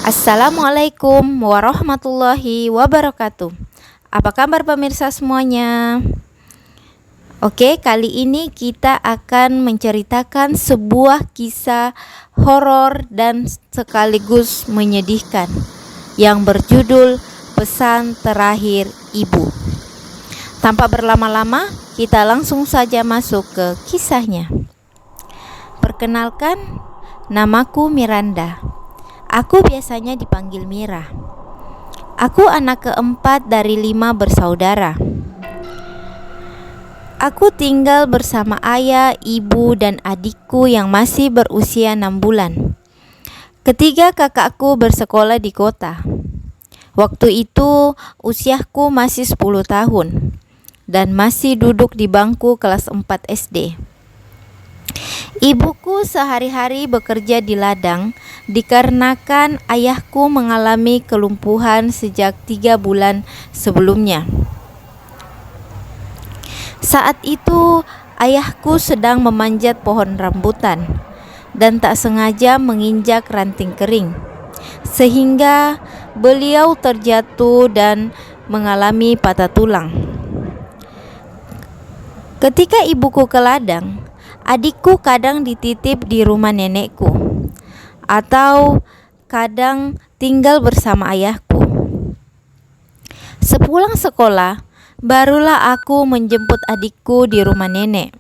Assalamualaikum warahmatullahi wabarakatuh. Apa kabar pemirsa semuanya? Oke, kali ini kita akan menceritakan sebuah kisah horor dan sekaligus menyedihkan yang berjudul Pesan Terakhir Ibu. Tanpa berlama-lama, kita langsung saja masuk ke kisahnya. Perkenalkan, namaku Miranda. Aku biasanya dipanggil Mira. Aku anak keempat dari 5 bersaudara. Aku tinggal bersama ayah, ibu, dan adikku yang masih berusia 6 bulan. Ketiga kakakku bersekolah di kota. Waktu itu usiaku masih 10 tahun dan masih duduk di bangku kelas 4 SD. Ibuku sehari-hari bekerja di ladang dikarenakan ayahku mengalami kelumpuhan sejak 3 bulan sebelumnya. Saat itu ayahku sedang memanjat pohon rambutan dan tak sengaja menginjak ranting kering, sehingga beliau terjatuh dan mengalami patah tulang. Ketika ibuku ke ladang, adikku kadang dititip di rumah nenekku atau kadang tinggal bersama ayahku. Sepulang sekolah, barulah aku menjemput adikku di rumah nenek.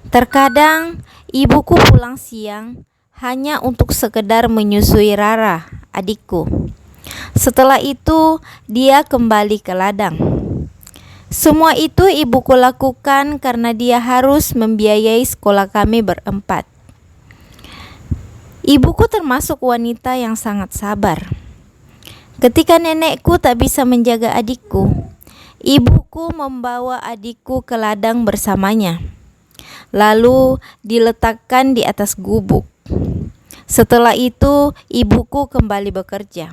Terkadang ibuku pulang siang hanya untuk sekedar menyusui Rara, adikku. Setelah itu, dia kembali ke ladang. Semua itu ibuku lakukan karena dia harus membiayai sekolah kami berempat. Ibuku termasuk wanita yang sangat sabar. Ketika nenekku tak bisa menjaga adikku, ibuku membawa adikku ke ladang bersamanya, lalu diletakkan di atas gubuk. Setelah itu, ibuku kembali bekerja.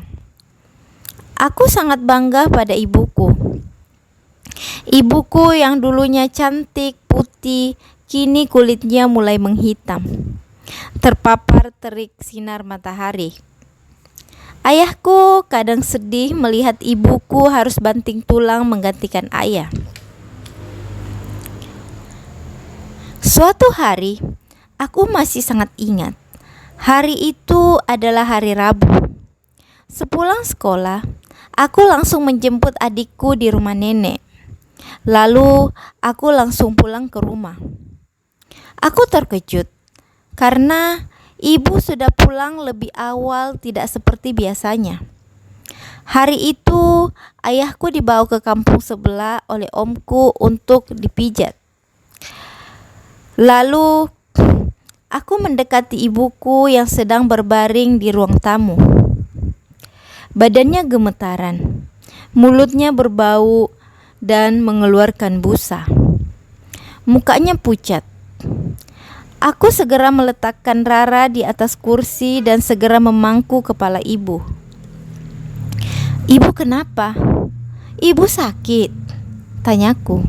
Aku sangat bangga pada ibuku. Ibuku yang dulunya cantik, putih, kini kulitnya mulai menghitam, terpapar terik sinar matahari. Ayahku kadang sedih melihat ibuku harus banting tulang menggantikan ayah. Suatu hari, aku masih sangat ingat. Hari itu adalah hari Rabu. Sepulang sekolah, aku langsung menjemput adikku di rumah nenek. Lalu aku langsung pulang ke rumah. Aku terkejut karena ibu sudah pulang lebih awal, tidak seperti biasanya. Hari itu ayahku dibawa ke kampung sebelah oleh omku untuk dipijat. Lalu aku mendekati ibuku yang sedang berbaring di ruang tamu. Badannya gemetaran, mulutnya berbau dan mengeluarkan busa. Mukanya pucat. Aku segera meletakkan Rara di atas kursi dan segera memangku kepala ibu. "Ibu kenapa? Ibu sakit?" tanyaku.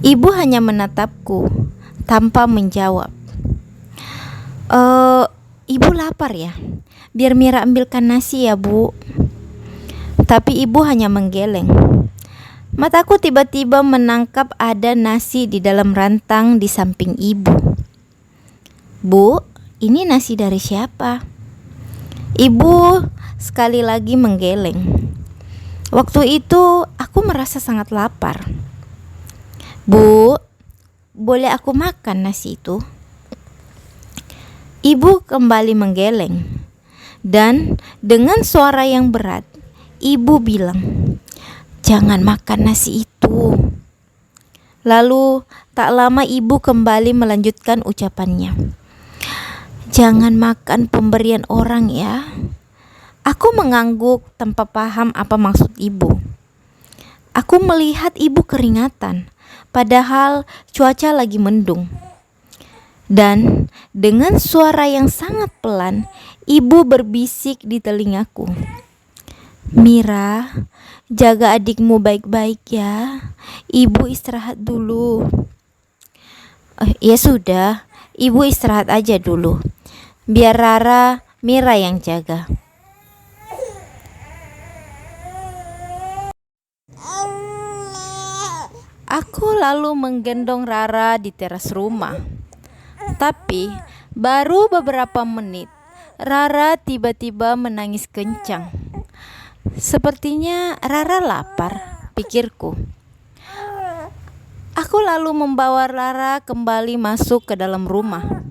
Ibu hanya menatapku tanpa menjawab. Ibu lapar ya? Biar Mira ambilkan nasi ya, Bu." Tapi ibu hanya menggeleng. Mataku tiba-tiba menangkap ada nasi di dalam rantang di samping ibu. "Bu, ini nasi dari siapa?" Ibu sekali lagi menggeleng. Waktu itu aku merasa sangat lapar. "Bu, boleh aku makan nasi itu?" Ibu kembali menggeleng. Dan dengan suara yang berat, ibu bilang, "Jangan makan nasi itu." Lalu tak lama ibu kembali melanjutkan ucapannya, "Jangan makan pemberian orang ya." Aku mengangguk tanpa paham apa maksud ibu. Aku melihat ibu keringatan, padahal cuaca lagi mendung. Dan dengan suara yang sangat pelan, ibu berbisik di telingaku, "Mira, jaga adikmu baik-baik ya. Ibu istirahat dulu." Ya sudah, ibu istirahat aja dulu. Biar Rara, Mira yang jaga. Aku lalu menggendong Rara di teras rumah. Tapi baru beberapa menit, Rara tiba-tiba menangis kencang. Sepertinya Rara lapar, pikirku. Aku lalu membawa Rara kembali masuk ke dalam rumah.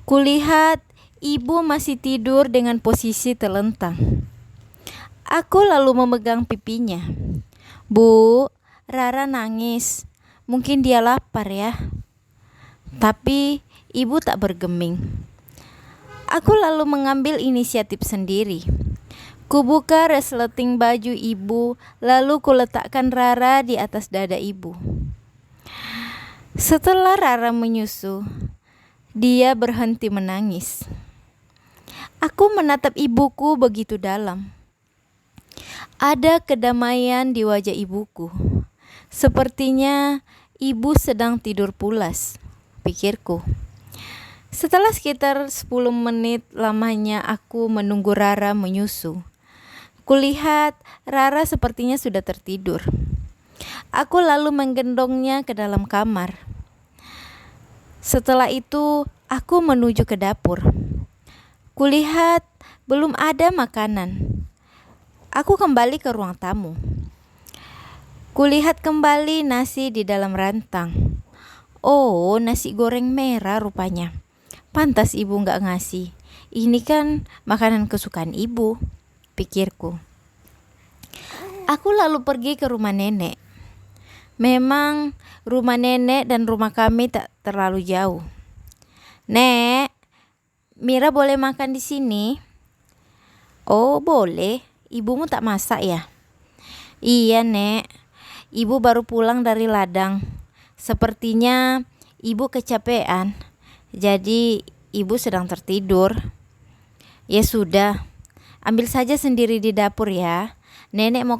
Kulihat ibu masih tidur dengan posisi telentang. Aku lalu memegang pipinya. Bu, Rara nangis. Mungkin dia lapar ya. Tapi ibu tak bergeming. Aku lalu mengambil inisiatif sendiri. Kubuka resleting baju ibu, lalu kuletakkan Rara di atas dada ibu. Setelah Rara menyusu, dia berhenti menangis. Aku menatap ibuku begitu dalam. Ada kedamaian di wajah ibuku. Sepertinya ibu sedang tidur pulas, pikirku. Setelah sekitar 10 menit lamanya aku menunggu Rara menyusu. Kulihat Rara sepertinya sudah tertidur. Aku lalu menggendongnya ke dalam kamar. Setelah itu aku menuju ke dapur. Kulihat belum ada makanan. Aku kembali ke ruang tamu. Kulihat kembali nasi di dalam rantang. Oh, nasi goreng merah rupanya. Pantas ibu gak ngasih. Ini kan makanan kesukaan ibu, pikirku. Aku lalu pergi ke rumah nenek. Memang rumah nenek dan rumah kami tak terlalu jauh. Nek, Mira boleh makan di sini? Oh, boleh. Ibumu tak masak ya? Iya, Nek. Ibu baru pulang dari ladang. Sepertinya ibu kecapean. Jadi ibu sedang tertidur. Ya sudah, ambil saja sendiri di dapur ya. Nenek mau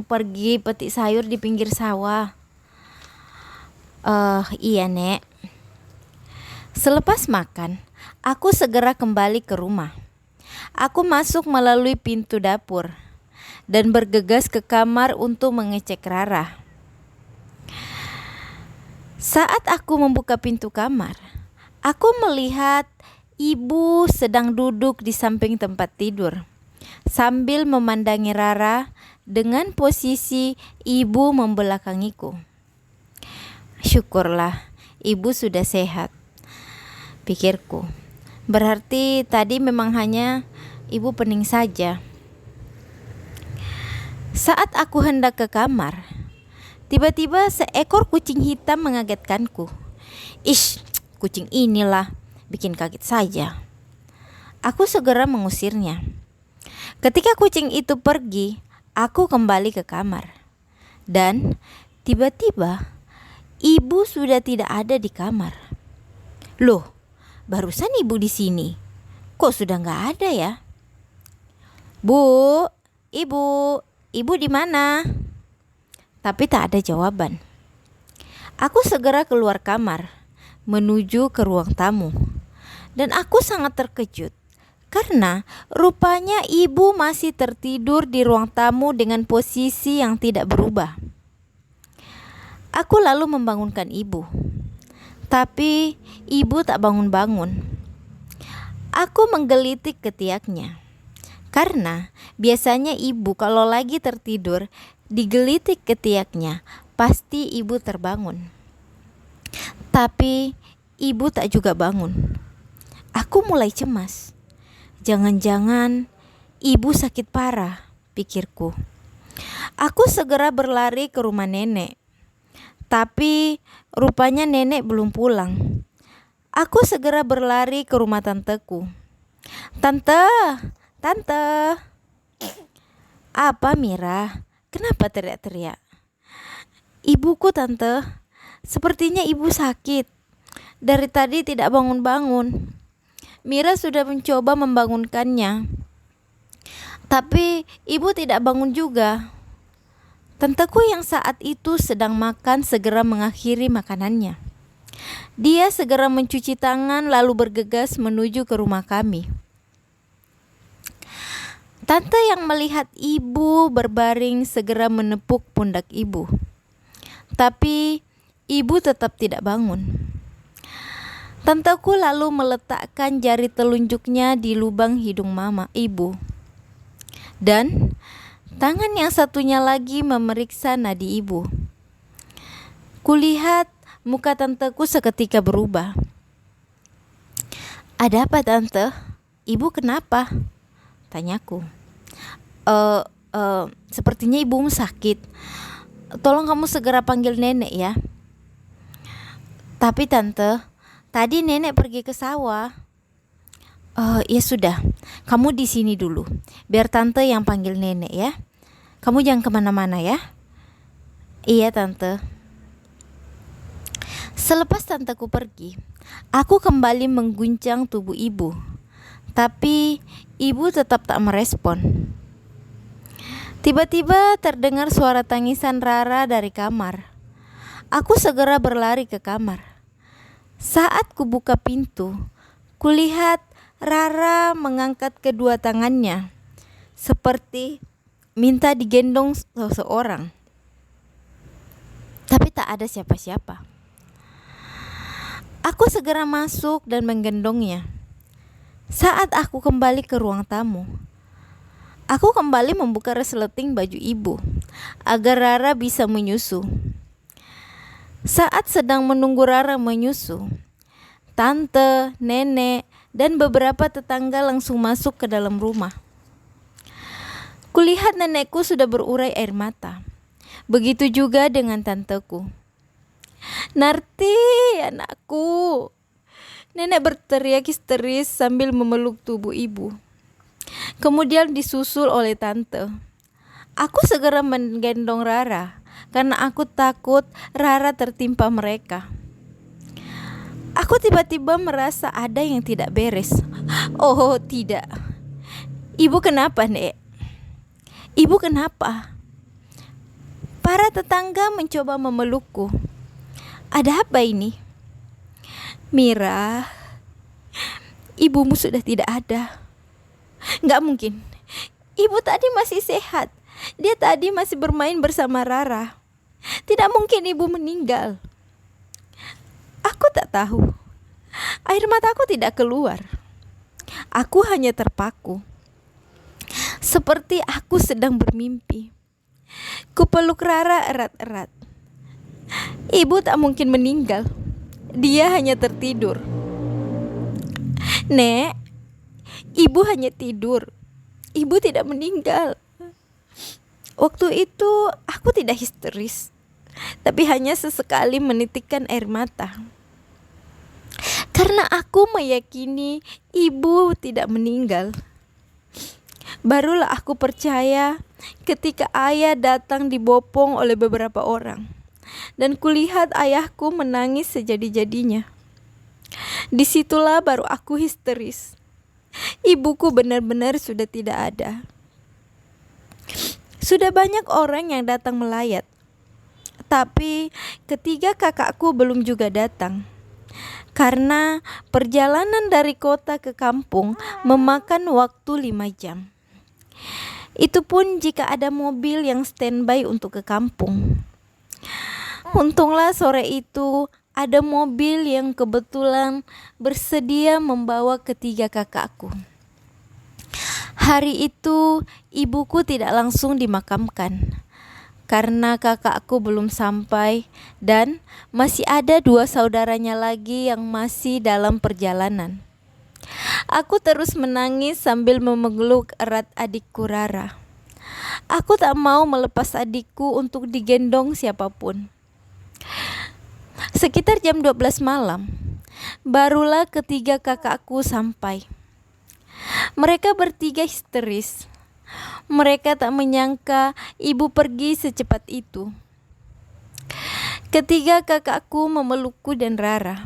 pergi petik sayur di pinggir sawah. Iya, Nek. Selepas makan, aku segera kembali ke rumah. Aku masuk melalui pintu dapur dan bergegas ke kamar untuk mengecek Rara. Saat aku membuka pintu kamar, aku melihat ibu sedang duduk di samping tempat tidur sambil memandangi Rara dengan posisi ibu membelakangiku. Syukurlah, ibu sudah sehat, pikirku. Berarti tadi memang hanya ibu pening saja. Saat aku hendak ke kamar, tiba-tiba seekor kucing hitam mengagetkanku. Ish, kucing inilah bikin kaget saja. Aku segera mengusirnya. Ketika kucing itu pergi, aku kembali ke kamar. Dan tiba-tiba ibu sudah tidak ada di kamar. Loh, barusan ibu di sini. Kok sudah nggak ada ya? Bu, ibu di mana? Tapi tak ada jawaban. Aku segera keluar kamar, menuju ke ruang tamu. Dan aku sangat terkejut, karena rupanya ibu masih tertidur di ruang tamu dengan posisi yang tidak berubah. Aku lalu membangunkan ibu. Tapi ibu tak bangun-bangun. Aku menggelitik ketiaknya. Karena biasanya ibu kalau lagi tertidur, digelitik ketiaknya, pasti ibu terbangun. Tapi ibu tak juga bangun. Aku mulai cemas. Jangan-jangan ibu sakit parah, pikirku. Aku segera berlari ke rumah nenek. Tapi rupanya nenek belum pulang. Aku segera berlari ke rumah tanteku. Tante. Apa, Mira? Kenapa teriak-teriak? Ibuku, tante. Sepertinya ibu sakit. Dari tadi tidak bangun-bangun. Mira sudah mencoba membangunkannya. Tapi ibu tidak bangun juga. Tanteku yang saat itu sedang makan segera mengakhiri makanannya. Dia segera mencuci tangan lalu bergegas menuju ke rumah kami. Tante yang melihat ibu berbaring segera menepuk pundak ibu. Tapi ibu tetap tidak bangun. Tanteku lalu meletakkan jari telunjuknya di lubang hidung ibu. Dan tangan yang satunya lagi memeriksa nadi ibu. Kulihat muka tanteku seketika berubah. "Ada apa, tante? Ibu kenapa?" tanyaku. Sepertinya ibumu sakit. Tolong kamu segera panggil nenek ya." "Tapi tante, tadi nenek pergi ke sawah." Ya sudah, kamu di sini dulu. Biar tante yang panggil nenek ya. Kamu jangan kemana-mana ya." "Iya tante." Selepas tanteku pergi, aku kembali mengguncang tubuh ibu. Tapi ibu tetap tak merespon. Tiba-tiba terdengar suara tangisan Rara dari kamar. Aku segera berlari ke kamar. Saat kubuka pintu, kulihat Rara mengangkat kedua tangannya seperti minta digendong seseorang. Tapi tak ada siapa-siapa. Aku segera masuk dan menggendongnya. Saat aku kembali ke ruang tamu, aku kembali membuka resleting baju ibu agar Rara bisa menyusu. Saat sedang menunggu Rara menyusu, tante, nenek, dan beberapa tetangga langsung masuk ke dalam rumah. Kulihat nenekku sudah berurai air mata. Begitu juga dengan tanteku. "Narti, anakku!" Nenek berteriak histeris sambil memeluk tubuh ibu. Kemudian disusul oleh tante. Aku segera menggendong Rara karena aku takut Rara tertimpa mereka. Aku tiba-tiba merasa ada yang tidak beres. Oh tidak. "Ibu kenapa, Nek? Ibu kenapa?" Para tetangga mencoba memelukku. "Ada apa ini?" "Mira, ibumu sudah tidak ada." "Nggak mungkin. Ibu tadi masih sehat. Dia tadi masih bermain bersama Rara. Tidak mungkin ibu meninggal." Aku tak tahu. Air mataku tidak keluar. Aku hanya terpaku. Seperti aku sedang bermimpi. Kupeluk Rara erat-erat. Ibu tak mungkin meninggal. Dia hanya tertidur. "Nek, ibu hanya tidur. Ibu tidak meninggal." Waktu itu aku tidak histeris, tapi hanya sesekali menitikkan air mata. Karena aku meyakini ibu tidak meninggal. Barulah aku percaya ketika ayah datang dibopong oleh beberapa orang. Dan kulihat ayahku menangis sejadi-jadinya. Disitulah baru aku histeris. Ibuku benar-benar sudah tidak ada. Sudah banyak orang yang datang melayat. Tapi ketiga kakakku belum juga datang. Karena perjalanan dari kota ke kampung memakan waktu 5 jam. Itu pun jika ada mobil yang standby untuk ke kampung. Untunglah sore itu ada mobil yang kebetulan bersedia membawa ketiga kakakku. Hari itu ibuku tidak langsung dimakamkan karena kakakku belum sampai dan masih ada 2 saudaranya lagi yang masih dalam perjalanan. Aku terus menangis sambil memeluk erat adikku Rara. Aku tak mau melepas adikku untuk digendong siapapun. Sekitar jam 12 malam, barulah ketiga kakakku sampai. Mereka bertiga histeris. Mereka tak menyangka ibu pergi secepat itu. Ketiga kakakku memelukku dan Rara.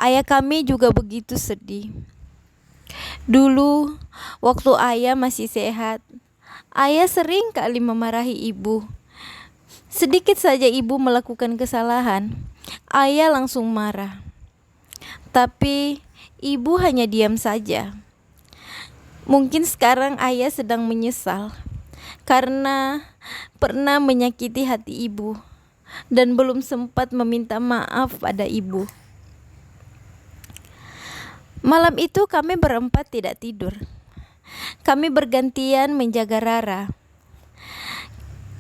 Ayah kami juga begitu sedih. Dulu, waktu ayah masih sehat, ayah sering kali memarahi ibu. Sedikit saja ibu melakukan kesalahan, ayah langsung marah. Tapi ibu hanya diam saja. Mungkin sekarang ayah sedang menyesal karena pernah menyakiti hati ibu. dan belum sempat meminta maaf pada ibu. Malam itu kami berempat tidak tidur. Kami bergantian menjaga Rara.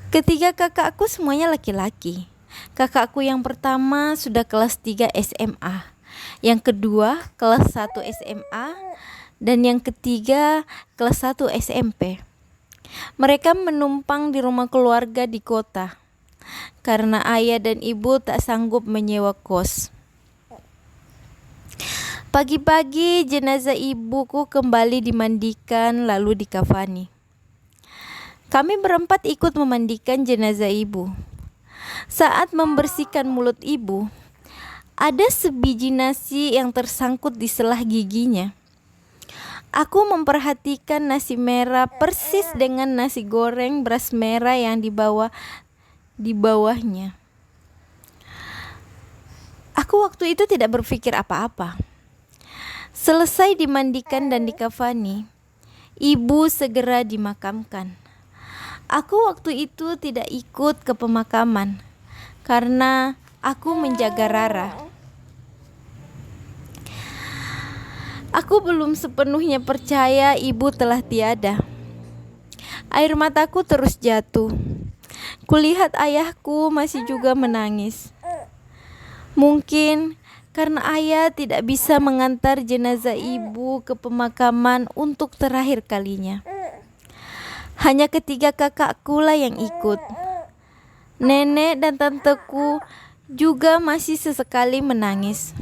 Ketiga kakakku semuanya laki-laki. Kakakku yang pertama sudah kelas 3 SMA, yang kedua kelas 1 SMA, dan yang ketiga kelas 1 SMP. Mereka menumpang di rumah keluarga di kota karena ayah dan ibu tak sanggup menyewa kos. Pagi-pagi jenazah ibuku kembali dimandikan lalu dikafani. Kami berempat ikut memandikan jenazah ibu. Saat membersihkan mulut ibu, ada sebiji nasi yang tersangkut di selah giginya. Aku memperhatikan nasi merah persis dengan nasi goreng beras merah yang di bawahnya. Aku waktu itu tidak berpikir apa-apa. Selesai dimandikan dan dikafani, ibu segera dimakamkan. Aku waktu itu tidak ikut ke pemakaman karena aku menjaga Rara. Aku belum sepenuhnya percaya ibu telah tiada. Air mataku terus jatuh. Kulihat ayahku masih juga menangis. Mungkin karena ayah tidak bisa mengantar jenazah ibu ke pemakaman untuk terakhir kalinya. Hanya ketiga kakakku lah yang ikut. Nenek dan tanteku juga masih sesekali menangis.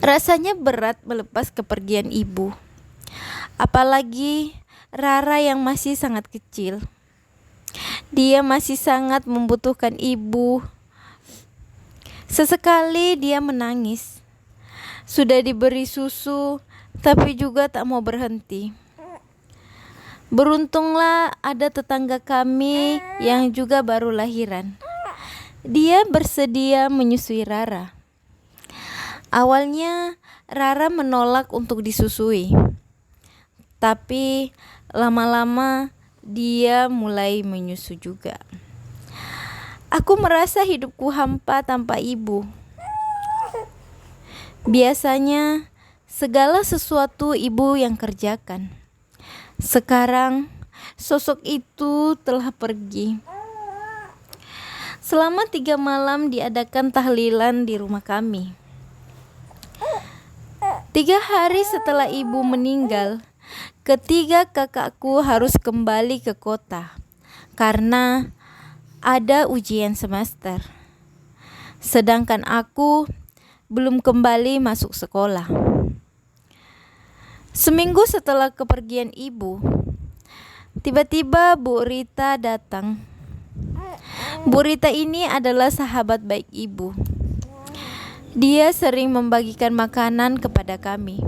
Rasanya berat melepas kepergian ibu. Apalagi Rara yang masih sangat kecil. Dia masih sangat membutuhkan ibu. Sesekali dia menangis. Sudah diberi susu, tapi juga tak mau berhenti. Beruntunglah ada tetangga kami yang juga baru lahiran. Dia bersedia menyusui Rara. Awalnya Rara menolak untuk disusui. Tapi lama-lama dia mulai menyusu juga. Aku merasa hidupku hampa tanpa ibu. Biasanya segala sesuatu ibu yang kerjakan. Sekarang sosok itu telah pergi. Selama 3 malam diadakan tahlilan di rumah kami. 3 hari setelah ibu meninggal, ketiga kakakku harus kembali ke kota karena ada ujian semester. Sedangkan aku belum kembali masuk sekolah. Seminggu setelah kepergian ibu, tiba-tiba Bu Rita datang. Bu Rita ini adalah sahabat baik ibu. Dia sering membagikan makanan kepada kami.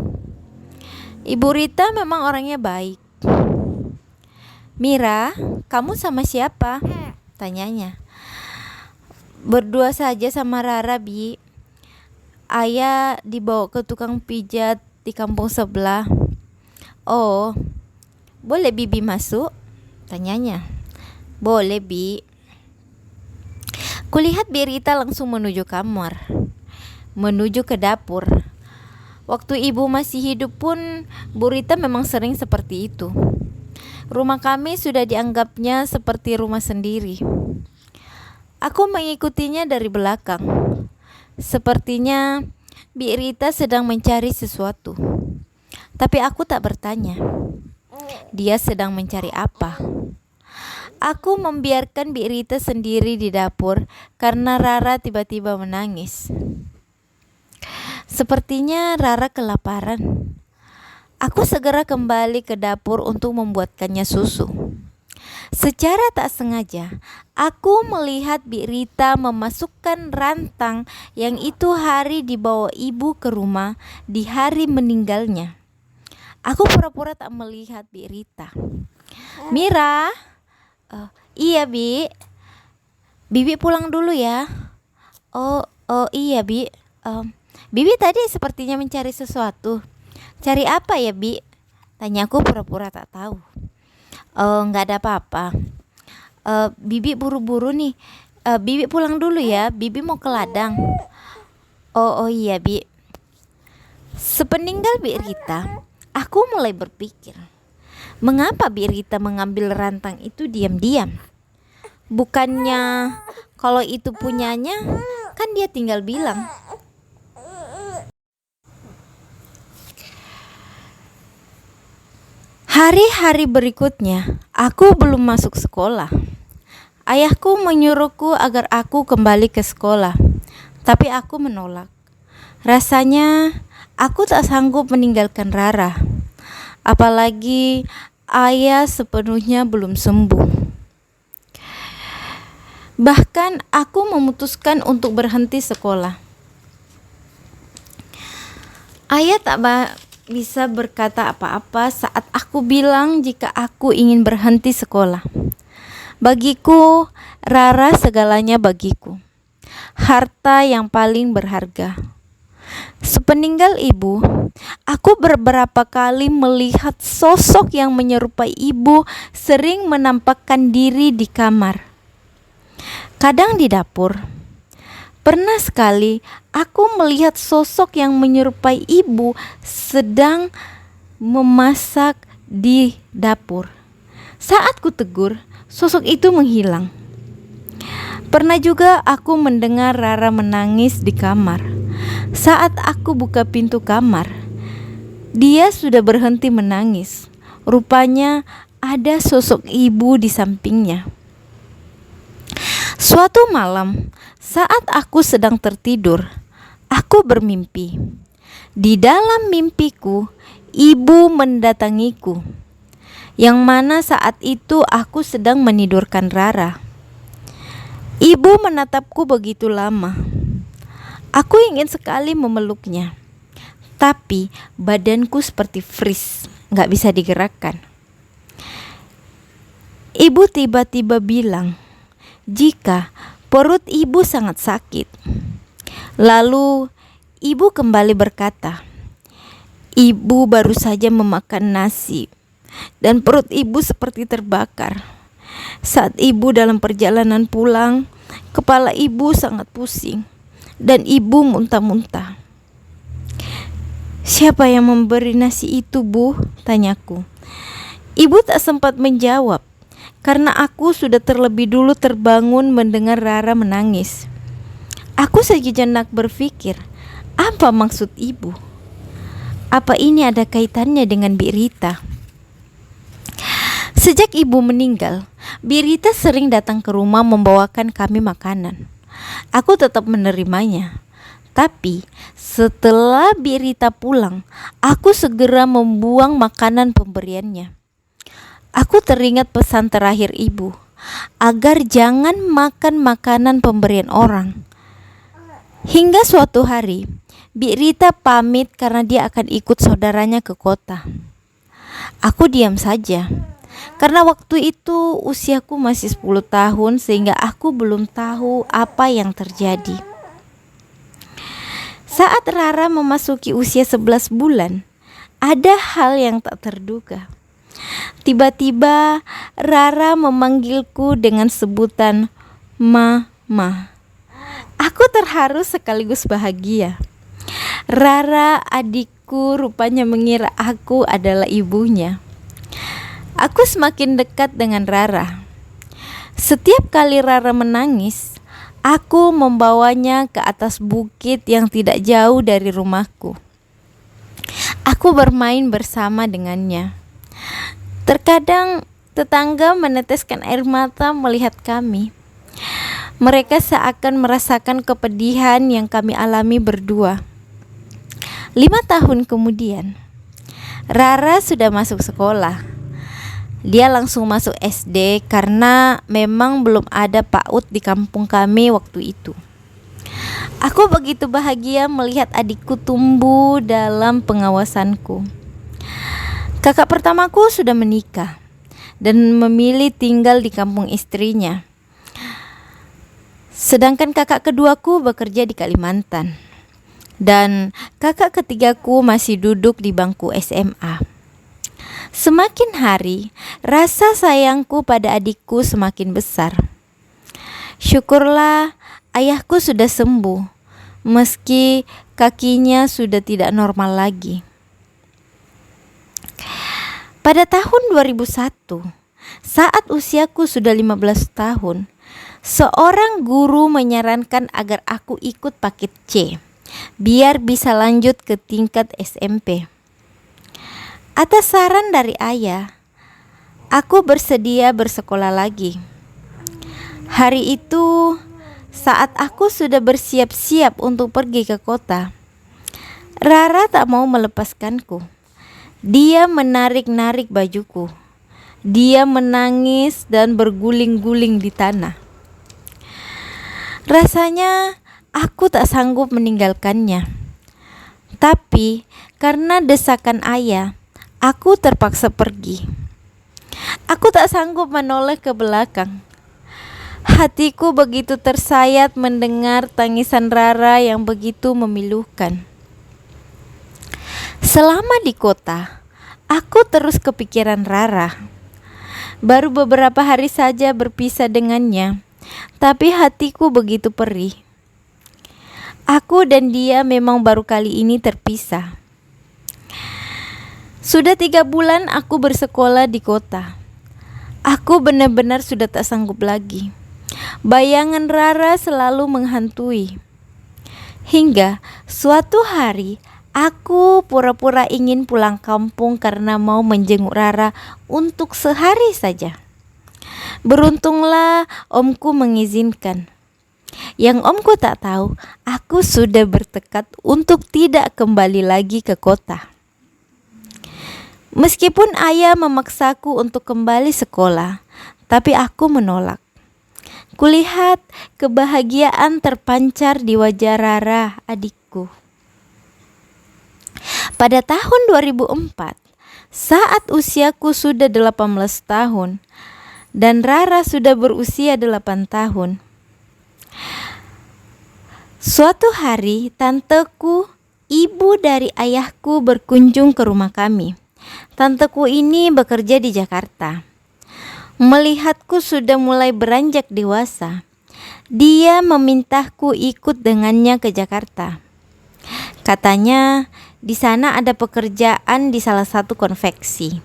Ibu Rita memang orangnya baik. "Mira, kamu sama siapa?" tanyanya. "Berdua saja sama Rara, Bi. Ayah dibawa ke tukang pijat di kampung sebelah." "Oh, boleh Bibi masuk?" tanyanya. "Boleh, Bi." Kulihat Bi Rita langsung menuju kamar, menuju ke dapur. Waktu ibu masih hidup pun Bu Rita memang sering seperti itu. Rumah kami sudah dianggapnya seperti rumah sendiri. Aku mengikutinya dari belakang. Sepertinya Bi Rita sedang mencari sesuatu. Tapi aku tak bertanya. Dia sedang mencari apa? Aku membiarkan Bi Rita sendiri di dapur karena Rara tiba-tiba menangis. Sepertinya Rara kelaparan. Aku segera kembali ke dapur untuk membuatkannya susu. Secara tak sengaja, aku melihat Bi Rita memasukkan rantang yang itu hari dibawa ibu ke rumah di hari meninggalnya. Aku pura-pura tak melihat Bi Rita. "Mira." "Iya, Bi. Bibi pulang dulu ya." Oh iya, Bi. Bibi tadi sepertinya mencari sesuatu." "Cari apa ya, Bi?" tanyaku pura-pura tak tahu. "Nggak ada apa-apa. Bibi buru-buru nih. Bibi pulang dulu ya, Bibi mau ke ladang. Oh iya Bi. Sepeninggal Bi Rita, aku mulai berpikir, mengapa Bi Rita mengambil rantang itu diam-diam? Bukannya kalau itu punyanya, kan dia tinggal bilang. Hari-hari berikutnya, aku belum masuk sekolah. Ayahku menyuruhku agar aku kembali ke sekolah, tapi aku menolak. Rasanya aku tak sanggup meninggalkan Rara, apalagi ayah sepenuhnya belum sembuh. Bahkan aku memutuskan untuk berhenti sekolah. Ayah tak bisa berkata apa-apa saat aku bilang jika aku ingin berhenti sekolah. Bagiku, Rara segalanya bagiku. Harta yang paling berharga. Sepeninggal ibu, aku beberapa kali melihat sosok yang menyerupai ibu sering menampakkan diri di kamar. Kadang di dapur. Pernah sekali aku melihat sosok yang menyerupai ibu sedang memasak di dapur. Saat ku tegur, sosok itu menghilang. Pernah juga aku mendengar Rara menangis di kamar. Saat aku buka pintu kamar, dia sudah berhenti menangis. Rupanya ada sosok ibu di sampingnya. Suatu malam, saat aku sedang tertidur, aku bermimpi. Di dalam mimpiku, ibu mendatangiku, yang mana saat itu aku sedang menidurkan Rara. Ibu menatapku begitu lama. Aku ingin sekali memeluknya, tapi badanku seperti freeze, gak bisa digerakkan. Ibu tiba-tiba bilang, jika perut ibu sangat sakit. Lalu ibu kembali berkata, ibu baru saja memakan nasi dan perut ibu seperti terbakar. Saat ibu dalam perjalanan pulang, kepala ibu sangat pusing dan ibu muntah-muntah. Siapa yang memberi nasi itu, Bu? Tanyaku. Ibu tak sempat menjawab karena aku sudah terlebih dulu terbangun mendengar Rara menangis. Aku sejenak berpikir, apa maksud ibu? Apa ini ada kaitannya dengan Bi Rita? Sejak ibu meninggal, Bi Rita sering datang ke rumah membawakan kami makanan. Aku tetap menerimanya. Tapi setelah Bi Rita pulang, aku segera membuang makanan pemberiannya. Aku teringat pesan terakhir ibu, agar jangan makan makanan pemberian orang. Hingga suatu hari, Bi Rita pamit karena dia akan ikut saudaranya ke kota. Aku diam saja, karena waktu itu usiaku masih 10 tahun sehingga aku belum tahu apa yang terjadi. Saat Rara memasuki usia 11 bulan, ada hal yang tak terduga. Tiba-tiba Rara memanggilku dengan sebutan Mama. Aku terharu sekaligus bahagia. Rara adikku rupanya mengira aku adalah ibunya. Aku semakin dekat dengan Rara. Setiap kali Rara menangis, aku membawanya ke atas bukit yang tidak jauh dari rumahku. Aku bermain bersama dengannya. Terkadang tetangga meneteskan air mata melihat kami. Mereka seakan merasakan kepedihan yang kami alami berdua. 5 tahun kemudian, Rara sudah masuk sekolah. Dia langsung masuk SD karena memang belum ada PAUD di kampung kami waktu itu. Aku begitu bahagia melihat adikku tumbuh dalam pengawasanku. Kakak pertamaku sudah menikah dan memilih tinggal di kampung istrinya. Sedangkan kakak keduaku bekerja di Kalimantan. Dan kakak ketigaku masih duduk di bangku SMA. Semakin hari, rasa sayangku pada adikku semakin besar. Syukurlah ayahku sudah sembuh, meski kakinya sudah tidak normal lagi. Pada tahun 2001, saat usiaku sudah 15 tahun, seorang guru menyarankan agar aku ikut paket C, biar bisa lanjut ke tingkat SMP. Atas saran dari ayah, aku bersedia bersekolah lagi. Hari itu, saat aku sudah bersiap-siap untuk pergi ke kota, Rara tak mau melepaskanku. Dia menarik-narik bajuku. Dia menangis dan berguling-guling di tanah. Rasanya aku tak sanggup meninggalkannya. Tapi karena desakan ayah, aku terpaksa pergi. Aku tak sanggup menoleh ke belakang. Hatiku begitu tersayat mendengar tangisan Rara yang begitu memilukan. Selama di kota, aku terus kepikiran Rara. Baru beberapa hari saja berpisah dengannya, tapi hatiku begitu perih. Aku dan dia memang baru kali ini terpisah. Sudah 3 bulan aku bersekolah di kota. Aku benar-benar sudah tak sanggup lagi. Bayangan Rara selalu menghantui. Hingga suatu hari aku pura-pura ingin pulang kampung karena mau menjenguk Rara untuk sehari saja. Beruntunglah omku mengizinkan. Yang omku tak tahu, aku sudah bertekad untuk tidak kembali lagi ke kota. Meskipun ayah memaksaku untuk kembali sekolah, tapi aku menolak. Kulihat kebahagiaan terpancar di wajah Rara, adikku. Pada tahun 2004, saat usiaku sudah 18 tahun dan Rara sudah berusia 8 tahun. Suatu hari tanteku, ibu dari ayahku, berkunjung ke rumah kami. Tanteku ini bekerja di Jakarta. Melihatku sudah mulai beranjak dewasa, dia memintaku ikut dengannya ke Jakarta. Katanya di sana ada pekerjaan di salah satu konveksi.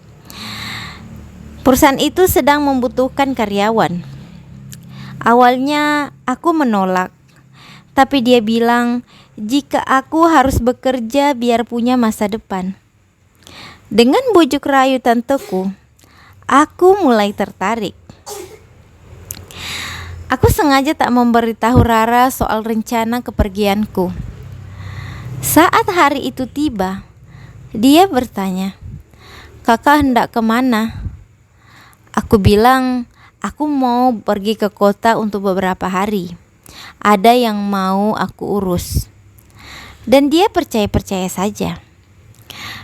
Perusahaan itu sedang membutuhkan karyawan. Awalnya aku menolak, tapi dia bilang jika aku harus bekerja biar punya masa depan. Dengan bujuk rayu tanteku, aku mulai tertarik. Aku sengaja tak memberitahu Rara soal rencana kepergianku. Saat hari itu tiba, dia bertanya, "Kakak hendak kemana?" Aku bilang, aku mau pergi ke kota untuk beberapa hari. Ada yang mau aku urus. Dan dia percaya-percaya saja.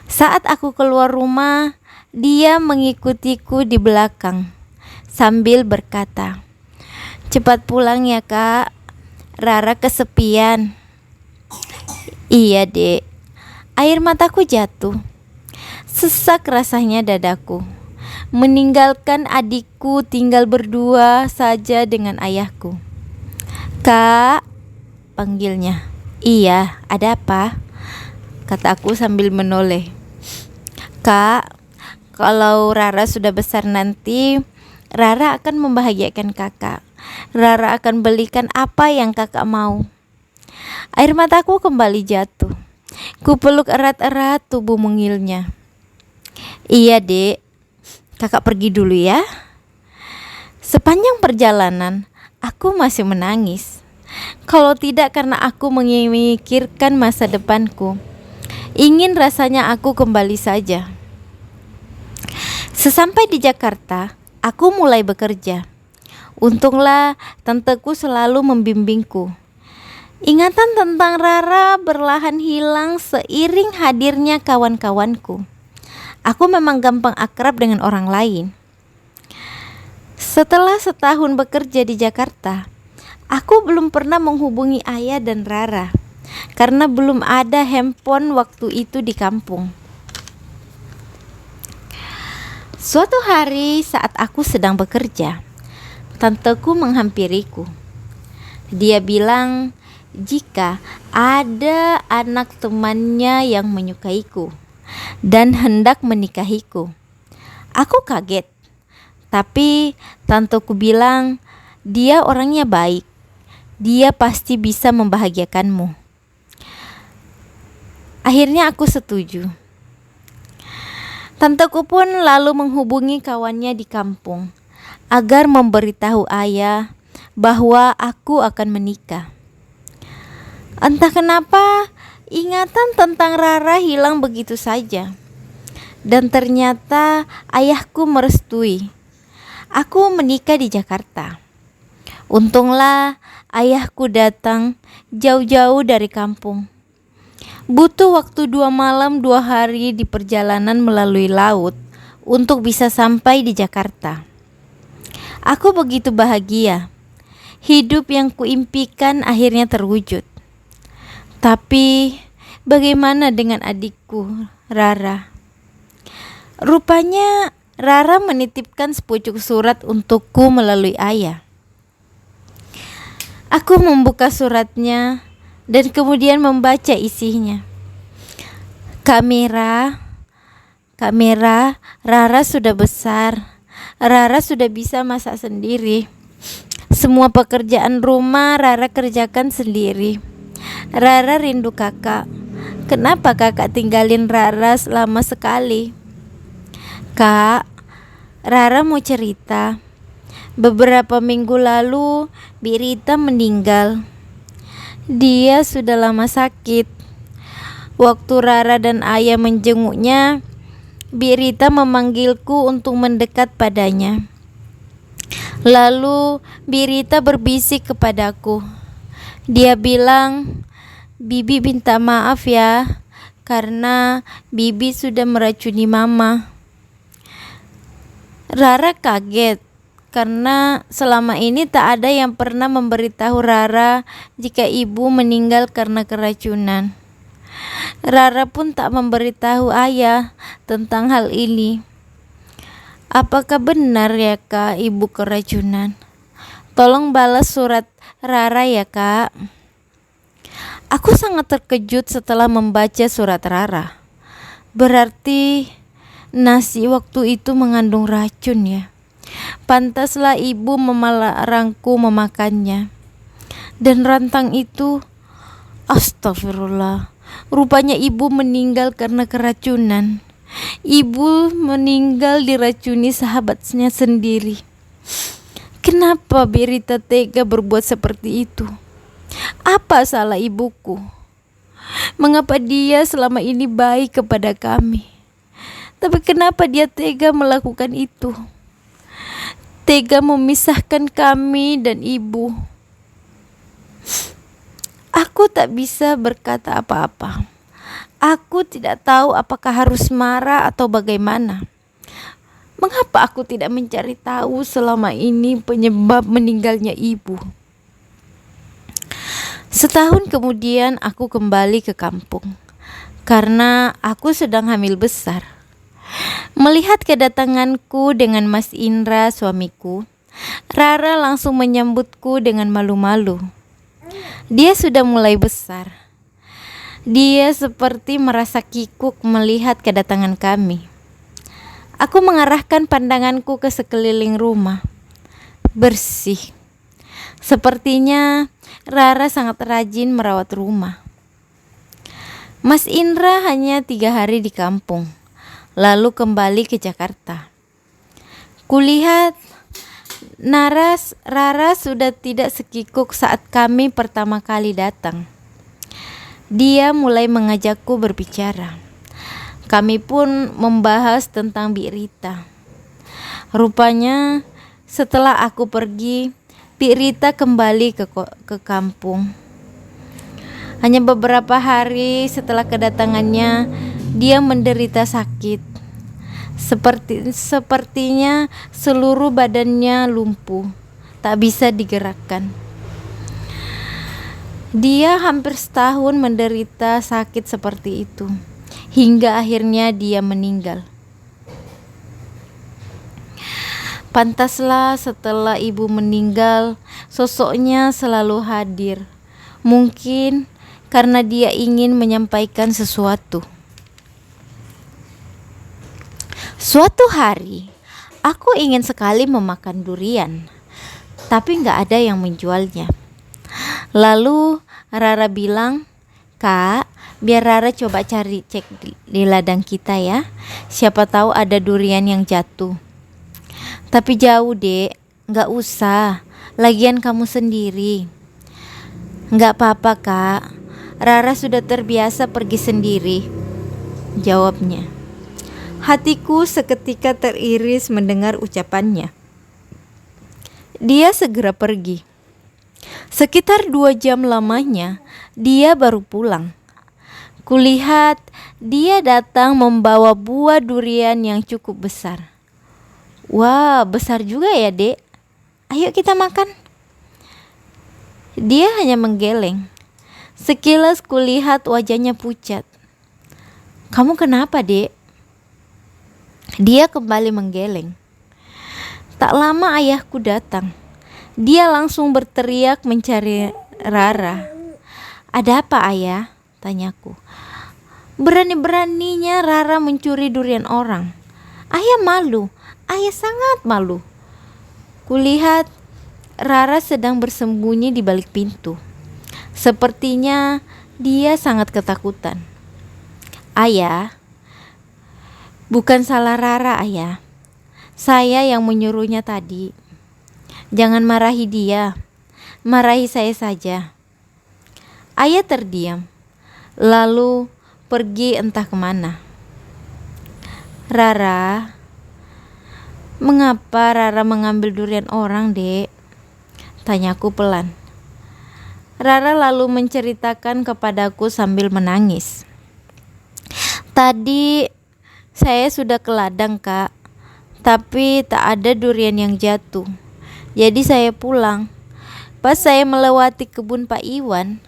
Saat aku keluar rumah, dia mengikutiku di belakang sambil berkata, "Cepat pulang ya kak, Rara kesepian." Iya dek. Air mataku jatuh. Sesak rasanya dadaku. Meninggalkan adikku tinggal berdua saja dengan ayahku. "Kak," panggilnya. "Iya, ada apa?" kataku sambil menoleh. "Kak, kalau Rara sudah besar nanti, Rara akan membahagiakan kakak. Rara akan belikan apa yang kakak mau." Air mataku kembali jatuh. Kupeluk erat-erat tubuh mungilnya. "Iya dek, kakak pergi dulu ya." Sepanjang perjalanan, aku masih menangis. Kalau tidak karena aku memikirkan masa depanku. Ingin rasanya aku kembali saja. Sesampai di Jakarta, aku mulai bekerja. Untunglah tanteku selalu membimbingku. Ingatan tentang Rara berlahan hilang seiring hadirnya kawan-kawanku. Aku memang gampang akrab dengan orang lain. Setelah setahun bekerja di Jakarta, aku belum pernah menghubungi ayah dan Rara karena belum ada handphone waktu itu di kampung. Suatu hari saat aku sedang bekerja, tanteku menghampiriku. Dia bilang jika ada anak temannya yang menyukaiku dan hendak menikahiku. Aku kaget, tapi tanteku bilang dia orangnya baik. Dia pasti bisa membahagiakanmu. Akhirnya aku setuju. Tanteku pun lalu menghubungi kawannya di kampung agar memberitahu ayah bahwa aku akan menikah. Entah kenapa ingatan tentang Rara hilang begitu saja. Dan ternyata ayahku merestui. Aku menikah di Jakarta. Untunglah ayahku datang jauh-jauh dari kampung. Butuh waktu 2 malam 2 hari di perjalanan melalui laut untuk bisa sampai di Jakarta. Aku begitu bahagia. Hidup yang kuimpikan akhirnya terwujud. Tapi bagaimana dengan adikku, Rara? Rupanya Rara menitipkan sepucuk surat untukku melalui ayah. Aku membuka suratnya dan kemudian membaca isinya. Kamera, Rara sudah besar. Rara sudah bisa masak sendiri. Semua pekerjaan rumah Rara kerjakan sendiri. Rara rindu kakak. Kenapa kakak tinggalin Rara selama sekali? Kak, Rara mau cerita. Beberapa minggu lalu Birita meninggal. Dia sudah lama sakit. Waktu Rara dan ayah menjenguknya, Birita memanggilku untuk mendekat padanya. Lalu Birita berbisik kepadaku. Dia bilang, "Bibi minta maaf ya, karena Bibi sudah meracuni mama." Rara kaget karena selama ini tak ada yang pernah memberitahu Rara jika ibu meninggal karena keracunan. Rara pun tak memberitahu ayah tentang hal ini. Apakah benar ya kak ibu keracunan? Tolong balas surat Rara ya kak. Aku sangat terkejut setelah membaca surat Rara. Berarti nasi waktu itu mengandung racun ya. Pantaslah ibu melarangku memakannya. Dan rantang itu, astagfirullah, rupanya ibu meninggal karena keracunan. Ibu meninggal diracuni sahabatnya sendiri. Kenapa Birita tega berbuat seperti itu? Apa salah ibuku? Mengapa dia selama ini baik kepada kami? Tapi kenapa dia tega melakukan itu? Tega memisahkan kami dan ibu. Aku tak bisa berkata apa-apa. Aku tidak tahu apakah harus marah atau bagaimana. Mengapa aku tidak mencari tahu selama ini penyebab meninggalnya ibu? Setahun kemudian aku kembali ke kampung karena aku sedang hamil besar. Melihat kedatanganku dengan Mas Indra suamiku, Rara langsung menyambutku dengan malu-malu. Dia sudah mulai besar. Dia seperti merasa kikuk melihat kedatangan kami. Aku mengarahkan pandanganku ke sekeliling rumah. Bersih. Sepertinya Rara sangat rajin merawat rumah. Mas Indra hanya 3 hari di kampung, lalu kembali ke Jakarta. Kulihat Rara sudah tidak sekikuk saat kami pertama kali datang. Dia mulai mengajakku berbicara. Kami pun membahas tentang Birita. Rupanya setelah aku pergi, Birita kembali ke kampung. Hanya beberapa hari setelah kedatangannya, dia menderita sakit. Sepertinya seluruh badannya lumpuh, tak bisa digerakkan. Dia hampir setahun menderita sakit seperti itu, hingga akhirnya dia meninggal. Pantaslah setelah ibu meninggal, sosoknya selalu hadir. Mungkin karena dia ingin menyampaikan sesuatu. Suatu hari, aku ingin sekali memakan durian, tapi gak ada yang menjualnya. Lalu Rara bilang, "Kak, biar Rara coba cek di ladang kita ya. Siapa tahu ada durian yang jatuh." "Tapi jauh, Dek. Gak usah. Lagian kamu sendiri." "Gak apa-apa, Kak. Rara sudah terbiasa pergi sendiri," jawabnya. Hatiku seketika teriris mendengar ucapannya. Dia segera pergi. Sekitar 2 jam lamanya, dia baru pulang. Kulihat dia datang membawa buah durian yang cukup besar. "Wah, besar juga ya, Dek. Ayo kita makan." Dia hanya menggeleng. Sekilas kulihat wajahnya pucat. "Kamu kenapa, Dek?" Dia kembali menggeleng. Tak lama ayahku datang. Dia langsung berteriak mencari Rara. "Ada apa, Ayah?" tanyaku. "Berani-beraninya Rara mencuri durian orang. Ayah malu. Ayah sangat malu." Kulihat Rara sedang bersembunyi di balik pintu. Sepertinya dia sangat ketakutan. "Ayah, bukan salah Rara, Ayah. Saya yang menyuruhnya tadi. Jangan marahi dia. Marahi saya saja." Ayah terdiam, lalu pergi entah kemana. "Rara, mengapa Rara mengambil durian orang, Dek?" tanyaku pelan. Rara lalu menceritakan kepadaku sambil menangis. "Tadi saya sudah ke ladang, Kak, tapi tak ada durian yang jatuh. Jadi saya pulang. Pas saya melewati kebun Pak Iwan,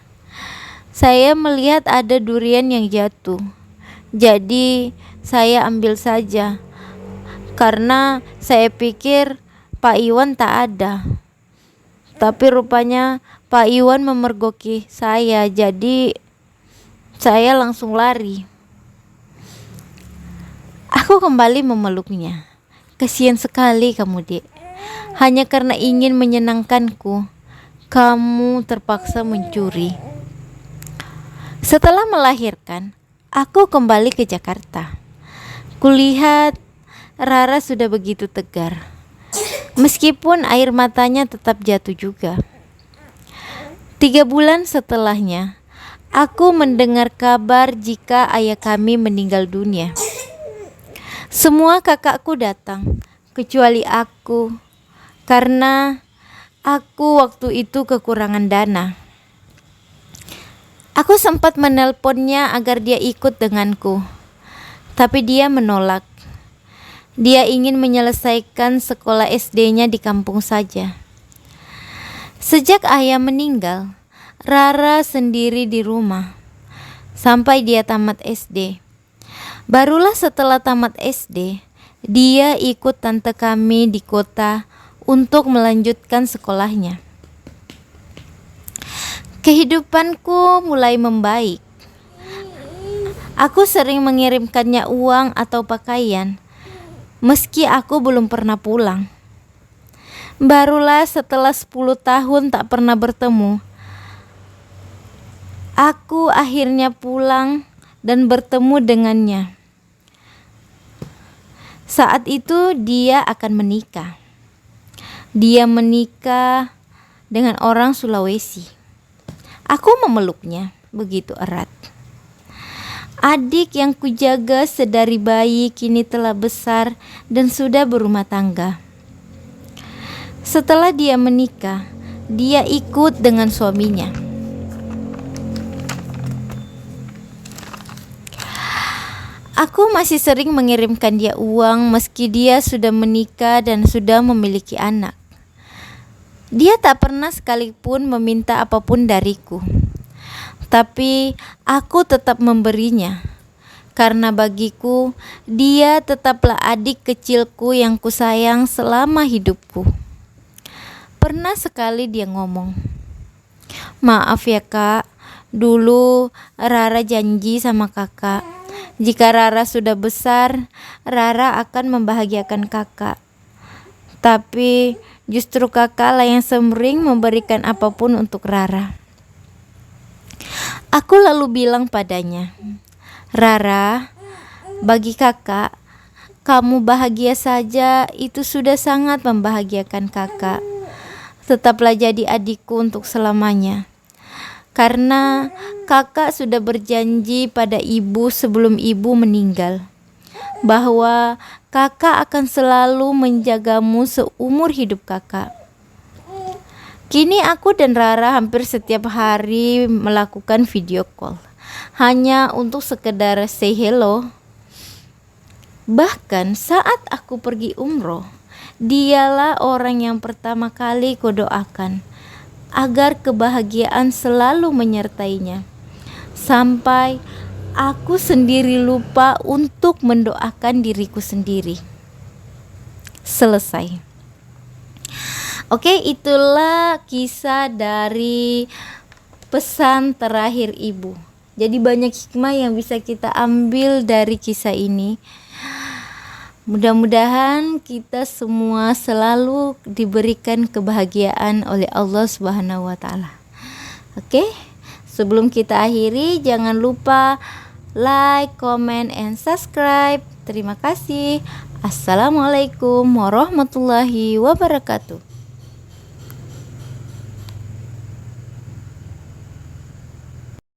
saya melihat ada durian yang jatuh. Jadi saya ambil saja, karena saya pikir Pak Iwan tak ada. Tapi rupanya Pak Iwan memergoki saya, jadi saya langsung lari." Aku kembali memeluknya. "Kasihan sekali kamu, Dek. Hanya karena ingin menyenangkanku, kamu terpaksa mencuri." Setelah melahirkan, aku kembali ke Jakarta. Kulihat Rara sudah begitu tegar. Meskipun air matanya tetap jatuh juga. 3 bulan setelahnya, aku mendengar kabar jika ayah kami meninggal dunia. Semua kakakku datang, kecuali aku, karena aku waktu itu kekurangan dana. Aku sempat menelponnya agar dia ikut denganku, tapi dia menolak. Dia ingin menyelesaikan sekolah SD-nya di kampung saja. Sejak ayah meninggal, Rara sendiri di rumah sampai dia tamat SD. Barulah setelah tamat SD, dia ikut tante kami di kota untuk melanjutkan sekolahnya. Kehidupanku mulai membaik. Aku sering mengirimkannya uang atau pakaian, meski aku belum pernah pulang. Barulah setelah 10 tahun tak pernah bertemu, aku akhirnya pulang dan bertemu dengannya. Saat itu dia akan menikah. Dia menikah dengan orang Sulawesi. Aku memeluknya begitu erat. Adik yang kujaga sedari bayi kini telah besar dan sudah berumah tangga. Setelah dia menikah, dia ikut dengan suaminya. Aku masih sering mengirimkan dia uang meski dia sudah menikah dan sudah memiliki anak. Dia tak pernah sekalipun meminta apapun dariku. Tapi aku tetap memberinya, karena bagiku dia tetaplah adik kecilku yang kusayang selama hidupku. Pernah sekali dia ngomong, "Maaf ya kak, dulu Rara janji sama kakak, jika Rara sudah besar, Rara akan membahagiakan kakak. Tapi justru kakaklah yang sering memberikan apapun untuk Rara." Aku lalu bilang padanya, "Rara, bagi kakak, kamu bahagia saja itu sudah sangat membahagiakan kakak. Tetaplah jadi adikku untuk selamanya. Karena kakak sudah berjanji pada ibu sebelum ibu meninggal, bahwa kakak akan selalu menjagamu seumur hidup kakak." Kini aku dan Rara hampir setiap hari melakukan video call, hanya untuk sekedar say hello. Bahkan saat aku pergi umroh, dialah orang yang pertama kali kudoakan agar kebahagiaan selalu menyertainya, sampai aku sendiri lupa untuk mendoakan diriku sendiri. Selesai. Oke, itulah kisah dari pesan terakhir ibu. Jadi banyak hikmah yang bisa kita ambil dari kisah ini. Mudah-mudahan kita semua selalu diberikan kebahagiaan oleh Allah Subhanahu wa taala. Oke, sebelum kita akhiri, jangan lupa like, comment, and subscribe. Terima kasih. Assalamualaikum warahmatullahi wabarakatuh.